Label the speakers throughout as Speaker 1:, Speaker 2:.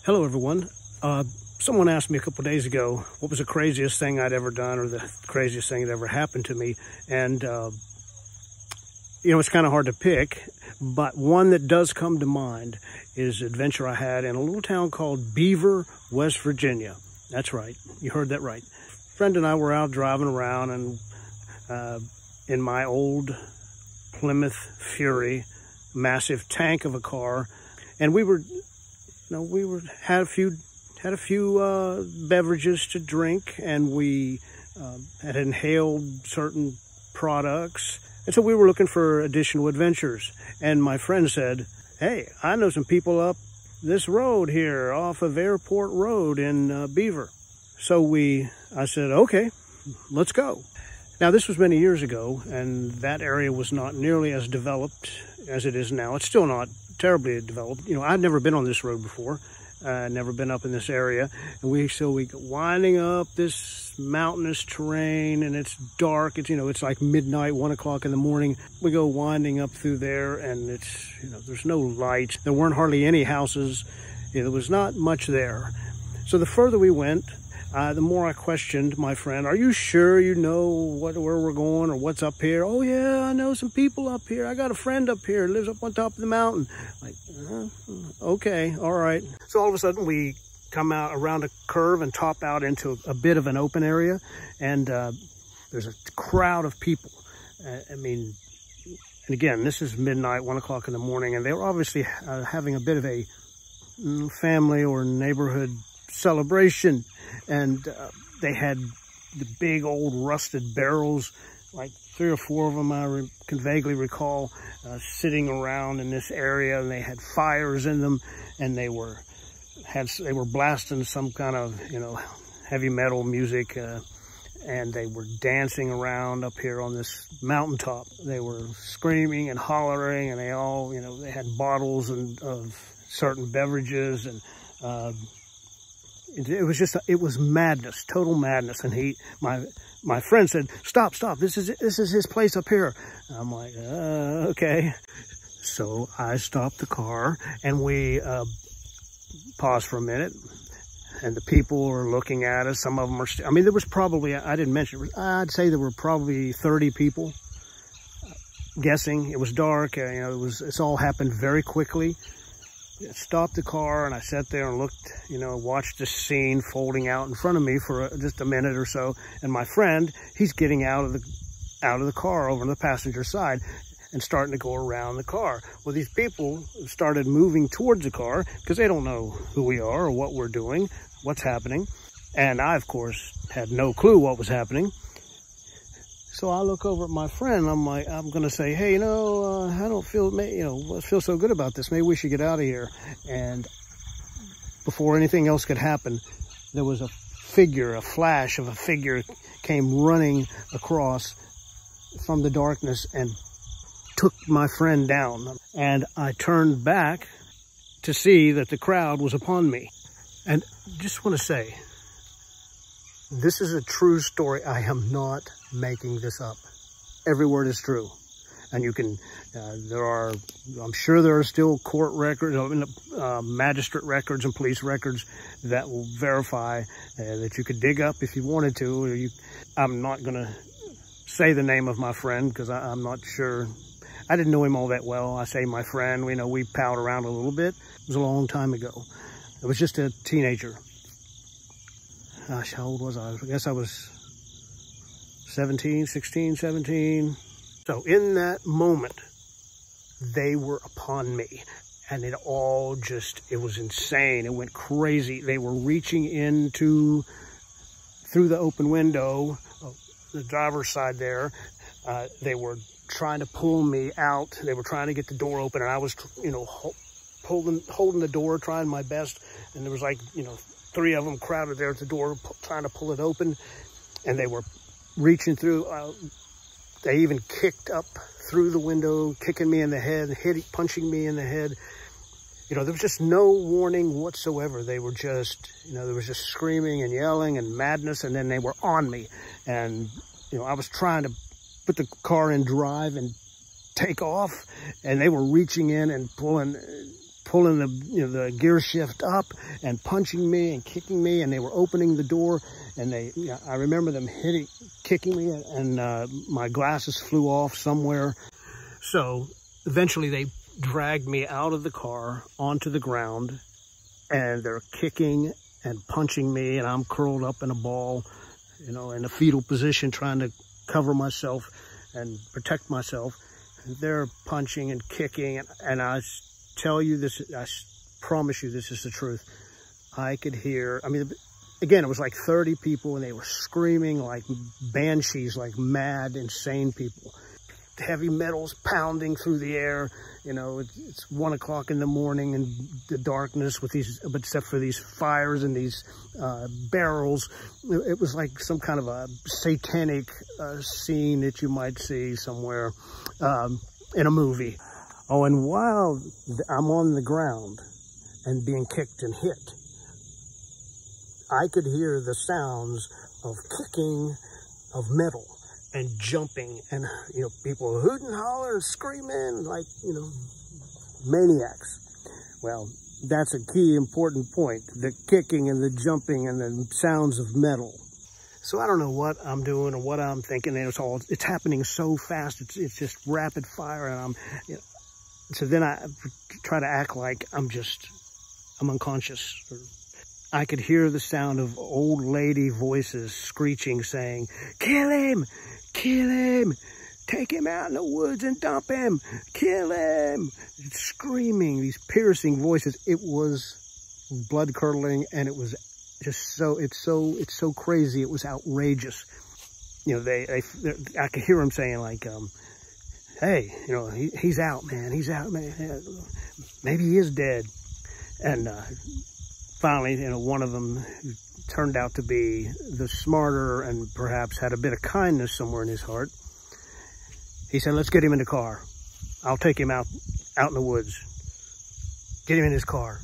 Speaker 1: Hello, everyone. Someone asked me a couple days ago what was the craziest thing I'd ever done or the craziest thing that ever happened to me. And, it's kind of hard to pick, but one that does come to mind is an adventure I had in a little town called Beaver, West Virginia. That's right. You heard that right. A friend and I were out driving around and in my old Plymouth Fury, massive tank of a car, and we had a few beverages to drink, and we had inhaled certain products, and so we were looking for additional adventures. And my friend said, "Hey, I know some people up this road here off of Airport Road in Beaver." So I said, "Okay, let's go." Now, this was many years ago, and that area was not nearly as developed as it is now. It's still not terribly developed. I'd never been on this road before. Never been up in this area. And we go winding up this mountainous terrain, and it's dark. It's like midnight, 1 o'clock in the morning. We go winding up through there, and it's, there's no light. There weren't hardly any houses. There was not much there. So the further we went, the more I questioned my friend. "Are you sure you know where we're going or what's up here?" "Oh yeah, I know some people up here. I got a friend up here, lives up on top of the mountain." Like, okay, all right. So all of a sudden we come out around a curve and top out into a bit of an open area, and there's a crowd of people. And again, this is midnight, 1 o'clock in the morning, and they were obviously having a bit of a family or neighborhood celebration. And they had the big old rusted barrels, like 3 or 4 of them I can vaguely recall, sitting around in this area, and they had fires in them, and they were blasting some kind of heavy metal music, and they were dancing around up here on this mountaintop. They were screaming and hollering, and they all they had bottles of certain beverages, and it was madness, total madness. And my friend said, stop, this is his place up here." I'm like, okay. So I stopped the car, and we paused for a minute, and the people were looking at us. Some of them are there was probably, I didn't mention, I'd say there were probably 30 people, guessing. It was dark, it's all happened very quickly. I stopped the car, and I sat there and looked, watched the scene folding out in front of me for just a minute or so. And my friend, he's getting out of the car over on the passenger side and starting to go around the car. Well, these people started moving towards the car because they don't know who we are or what we're doing, what's happening. And I, of course, had no clue what was happening. So I look over at my friend, and I'm going to say, "Hey, I don't feel so good about this. Maybe we should get out of here." And before anything else could happen, there was a flash of a figure came running across from the darkness and took my friend down. And I turned back to see that the crowd was upon me. And just want to say, this is a true story. I am not making this up. Every word is true. And you can, I'm sure there are still court records, magistrate records and police records that will verify that you could dig up if you wanted to. I'm not going to say the name of my friend because I'm not sure. I didn't know him all that well. I say my friend, we palled around a little bit. It was a long time ago. I was just a teenager. Gosh, how old was I? I guess I was 16, 17. So in that moment, they were upon me, and it was insane. It went crazy. They were reaching through the open window, the driver's side there. They were trying to pull me out. They were trying to get the door open, and I was, holding the door, trying my best. And there was 3 of them crowded there at the door, trying to pull it open, and they were reaching through. They even kicked up through the window, kicking me in the head, punching me in the head. There was just no warning whatsoever. They were just, there was just screaming and yelling and madness, and then they were on me. And, I was trying to put the car in drive and take off, and they were reaching in and pulling pulling the gear shift up and punching me and kicking me, and they were opening the door, and I remember them kicking me, and my glasses flew off somewhere. So eventually they dragged me out of the car onto the ground, and they're kicking and punching me, and I'm curled up in a ball, in a fetal position, trying to cover myself and protect myself. They're punching and kicking, and I tell you this, I promise you this is the truth. I could hear, again, it was like 30 people, and they were screaming like banshees, like mad, insane people. Heavy metals pounding through the air. It's 1 o'clock in the morning, and the darkness with but except for these fires and these barrels, it was like some kind of a satanic scene that you might see somewhere in a movie. Oh, and while I'm on the ground and being kicked and hit, I could hear the sounds of kicking of metal and jumping, and people hooting, hollering, screaming like maniacs. Well, that's a key important point: the kicking and the jumping and the sounds of metal. So I don't know what I'm doing or what I'm thinking, and it's happening so fast. It's just rapid fire, and so then I try to act like I'm unconscious. I could hear the sound of old lady voices screeching, saying, "Kill him! Kill him! Take him out in the woods and dump him! Kill him!" It's screaming, these piercing voices. It was blood curdling, and it was just it's so crazy. It was outrageous. I could hear them saying like, "Hey, he's out, man. He's out, man. Maybe he is dead." And finally, one of them turned out to be the smarter and perhaps had a bit of kindness somewhere in his heart. He said, "Let's get him in the car. I'll take him out in the woods. Get him in his car."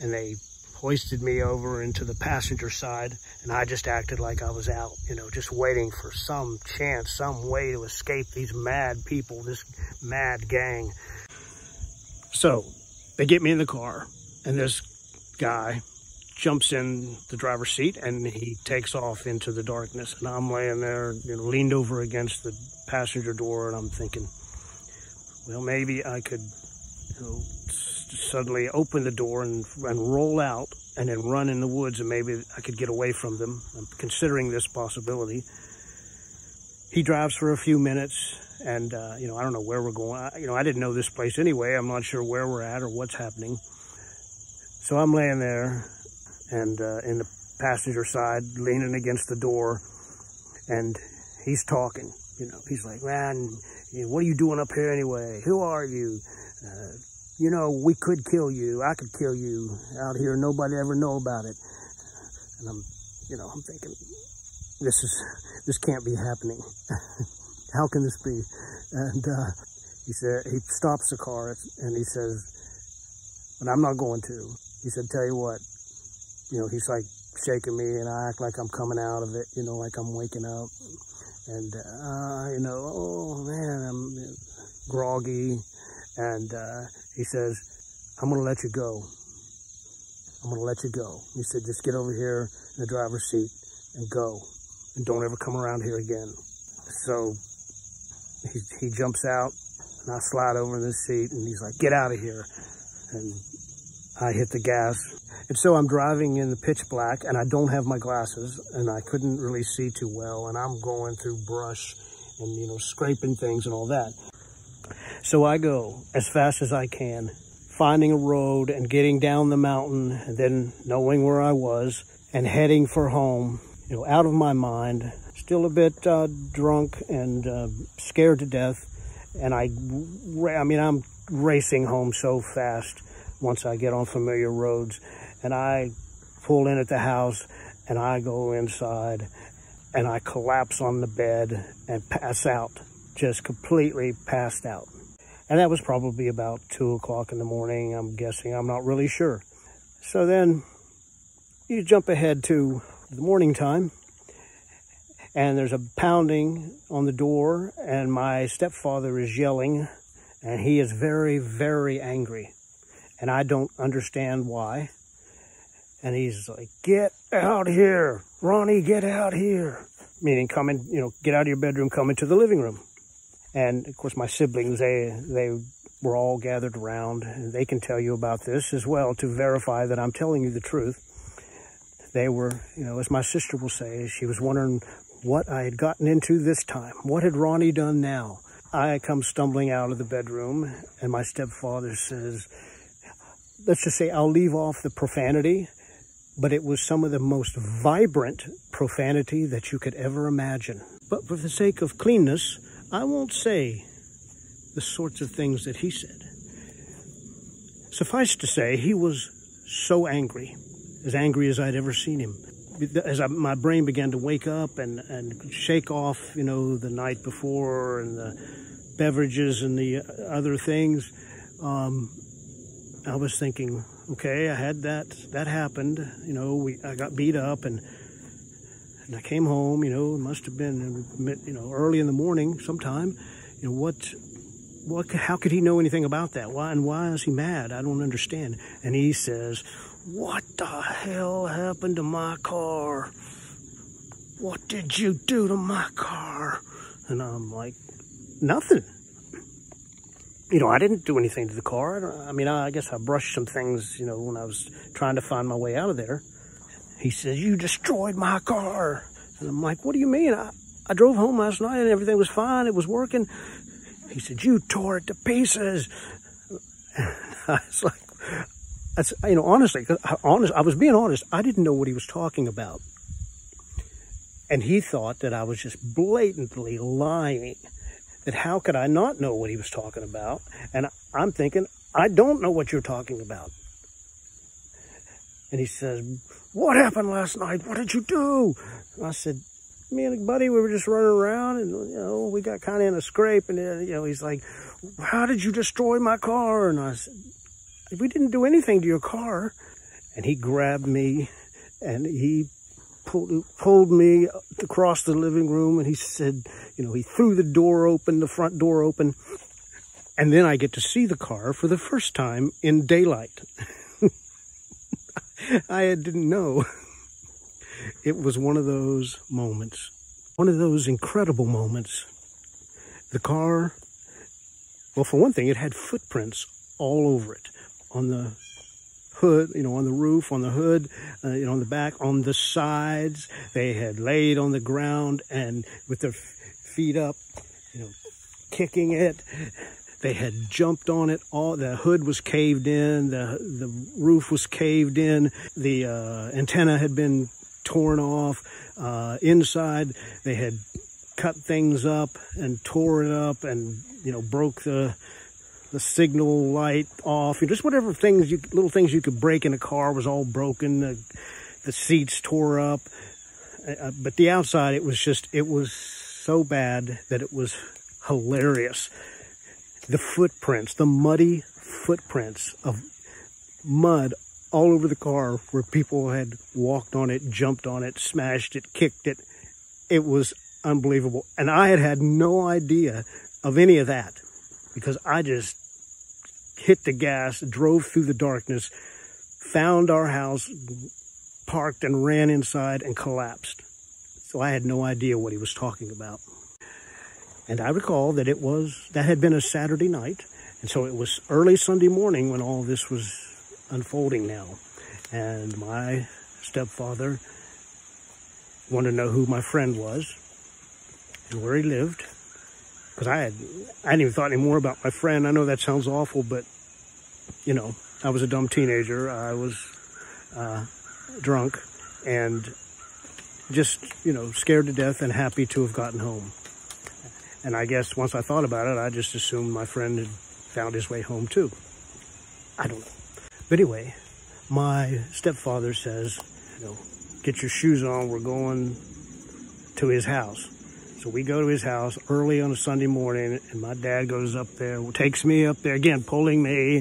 Speaker 1: And they hoisted me over into the passenger side, and I just acted like I was out, just waiting for some chance, some way to escape these mad people, this mad gang. So they get me in the car, and this guy jumps in the driver's seat, and he takes off into the darkness, and I'm laying there, leaned over against the passenger door, and I'm thinking, well, maybe I could, suddenly open the door and roll out and then run in the woods, and maybe I could get away from them. I'm considering this possibility. He drives for a few minutes, and I don't know where we're going. I didn't know this place anyway. I'm not sure where we're at or what's happening. So I'm laying there, and in the passenger side, leaning against the door, and he's talking. He's like, "Man, what are you doing up here anyway? Who are you? We could kill you. I could kill you out here. Nobody ever know about it." And I'm thinking, this can't be happening. How can this be? And he stops the car, and he says, "But I'm not going to." He said, "Tell you what," he's like shaking me, and I act like I'm coming out of it, like I'm waking up. And, oh man, I'm groggy. And he says, "I'm going to let you go. I'm going to let you go." He said, "Just get over here in the driver's seat and go. And don't ever come around here again." So he jumps out, and I slide over in the seat, and he's like, "Get out of here." And I hit the gas. And so I'm driving in the pitch black, and I don't have my glasses, and I couldn't really see too well, and I'm going through brush and, scraping things and all that. So I go as fast as I can, finding a road and getting down the mountain, and then knowing where I was and heading for home, out of my mind, still a bit drunk and scared to death. And I'm racing home so fast once I get on familiar roads. And I pull in at the house, and I go inside, and I collapse on the bed and pass out, just completely passed out. And that was probably about 2 o'clock in the morning, I'm guessing. I'm not really sure. So then you jump ahead to the morning time, and there's a pounding on the door, and my stepfather is yelling, and he is very, very angry. and I don't understand why. And he's like, "Get out here, Ronnie, get out here." Meaning come in, get out of your bedroom, come into the living room. And of course my siblings, they were all gathered around, and they can tell you about this as well to verify that I'm telling you the truth. They were, as my sister will say, she was wondering what I had gotten into this time. What had Ronnie done now? I come stumbling out of the bedroom, and my stepfather says, let's just say I'll leave off the profanity, but it was some of the most vibrant profanity that you could ever imagine. But for the sake of cleanness, I won't say the sorts of things that he said. Suffice to say, he was so angry as I'd ever seen him. As my brain began to wake up and shake off, the night before and the beverages and the other things, I was thinking, okay, I had that happened. I got beat up and I came home. It must have been, early in the morning sometime. How could he know anything about that? Why is he mad? I don't understand. And he says, "What the hell happened to my car? What did you do to my car?" And I'm like, "Nothing. I didn't do anything to the car. I guess I brushed some things, when I was trying to find my way out of there." He says, "You destroyed my car." And I'm like, "What do you mean? I drove home last night and everything was fine. It was working." He said, "You tore it to pieces." I was like, honestly, I was being honest. I didn't know what he was talking about. And he thought that I was just blatantly lying. That how could I not know what he was talking about? And I'm thinking, I don't know what you're talking about. And he says, "What happened last night? What did you do?" And I said, "Me and a buddy, we were just running around and, we got kind of in a scrape." And, he's like, "How did you destroy my car?" And I said, "We didn't do anything to your car." And he grabbed me and he pulled me across the living room, and he said, he threw the front door open. And then I get to see the car for the first time in daylight. I didn't know. It was one of those moments, one of those incredible moments. The car, well, for one thing, it had footprints all over it, on the hood, on the roof, on the hood, on the back, on the sides. They had laid on the ground and with their feet up, kicking it. They had jumped on it. The hood was caved in. The roof was caved in. The antenna had been torn off. Inside, they had cut things up and tore it up and, broke the signal light off. Just whatever little things you could break in a car was all broken. The seats tore up. But the outside, it was so bad that it was hilarious. The footprints, the muddy footprints of mud all over the car where people had walked on it, jumped on it, smashed it, kicked it. It was unbelievable. And I had no idea of any of that because I just hit the gas, drove through the darkness, found our house, parked and ran inside and collapsed. So I had no idea what he was talking about. And I recall that that had been a Saturday night. And so it was early Sunday morning when all this was unfolding now. And my stepfather wanted to know who my friend was and where he lived. Because I hadn't even thought any more about my friend. I know that sounds awful, but, I was a dumb teenager. I was drunk and just, scared to death and happy to have gotten home. And I guess once I thought about it, I just assumed my friend had found his way home too. I don't know. But anyway, my stepfather says, "Get your shoes on, we're going to his house." So we go to his house early on a Sunday morning, and my dad goes up there, takes me up there, again, pulling me,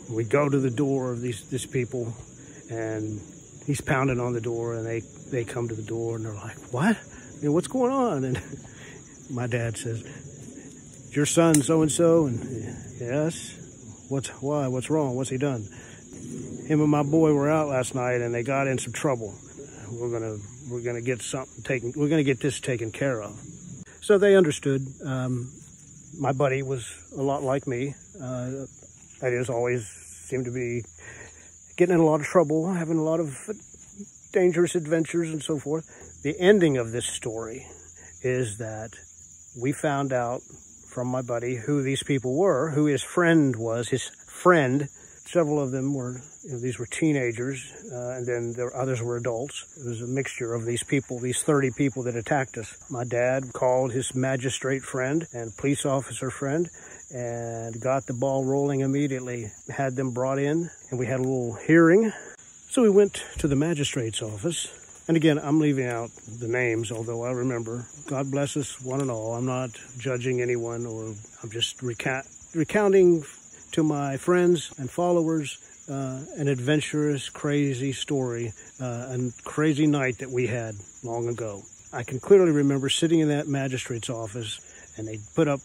Speaker 1: We go to the door of these people, and he's pounding on the door, and they come to the door, and they're like, "What? What's going on?" And my dad says, "Your son so-and-so?" And, "Yes." Why? What's wrong? What's he done? Him and my boy were out last night and they got in some trouble. We're gonna get something taken. We're gonna get this taken care of. So they understood. My buddy was a lot like me. That is, always seemed to be getting in a lot of trouble, having a lot of dangerous adventures and so forth. The ending of this story is that we found out from my buddy who these people were, who his friend was. His friend, several of them were, these were teenagers, and then others were adults. It was a mixture of these people, these 30 people that attacked us. My dad called his magistrate friend and police officer friend and got the ball rolling immediately, had them brought in, and we had a little hearing. So we went to the magistrate's office. And again, I'm leaving out the names, although I remember. God bless us, one and all. I'm not judging anyone, or I'm just recounting to my friends and followers an adventurous, crazy story, a crazy night that we had long ago. I can clearly remember sitting in that magistrate's office, and they put up,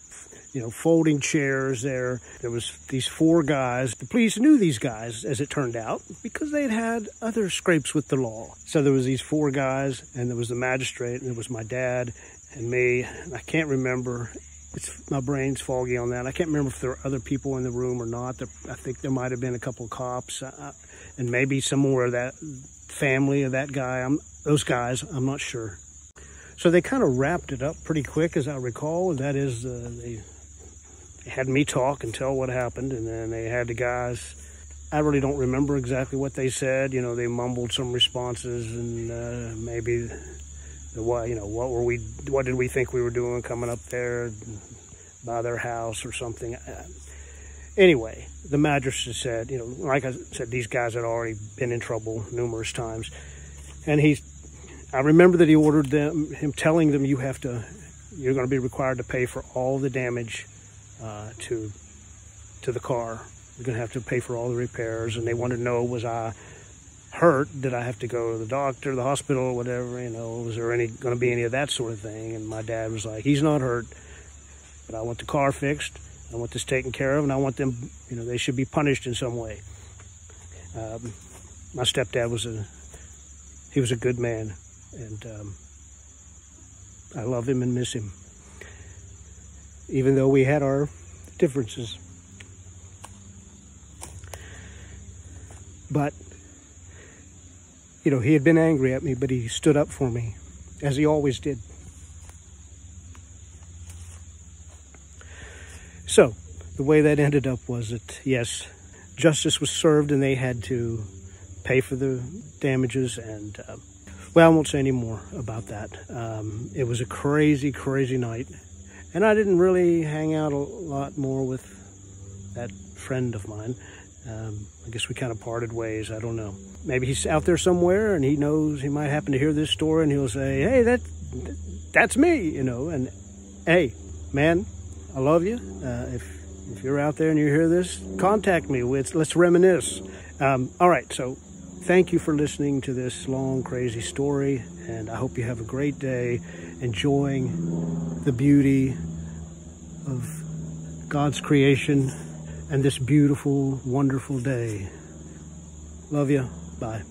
Speaker 1: folding chairs there. There was these 4 guys. The police knew these guys, as it turned out, because they'd had other scrapes with the law. So there was these 4 guys, and there was the magistrate, and there was my dad and me. And I can't remember. My brain's foggy on that. I can't remember if there were other people in the room or not. I think there might have been a couple of cops, and maybe some more of that family of that guy. Those guys, I'm not sure. So they kind of wrapped it up pretty quick, as I recall. And that is, they had me talk and tell what happened, and then they had the guys. I really don't remember exactly what they said. They mumbled some responses, and maybe what did we think we were doing coming up there by their house or something. Anyway, the magistrate said, like I said, these guys had already been in trouble numerous times, and I remember that he ordered him telling them, you're going to be required to pay for all the damage to the car. You're going to have to pay for all the repairs. And they wanted to know, was I hurt? Did I have to go to the doctor, the hospital, or whatever? Was there going to be any of that sort of thing? And my dad was like, he's not hurt, but I want the car fixed. I want this taken care of, and I want them, they should be punished in some way. My stepdad was a good man, and I love him and miss him, even though we had our differences. But, he had been angry at me, but he stood up for me, as he always did. So, the way that ended up was that, yes, justice was served, and they had to pay for the damages, and, well, I won't say any more about that. It was a crazy, crazy night. And I didn't really hang out a lot more with that friend of mine. I guess we kind of parted ways. I don't know. Maybe he's out there somewhere and he knows, he might happen to hear this story and he'll say, hey, that's me, And hey, man, I love you. If you're out there and you hear this, contact me. Let's reminisce. All right, so thank you for listening to this long, crazy story. And I hope you have a great day enjoying the beauty of God's creation and this beautiful, wonderful day. Love you. Bye.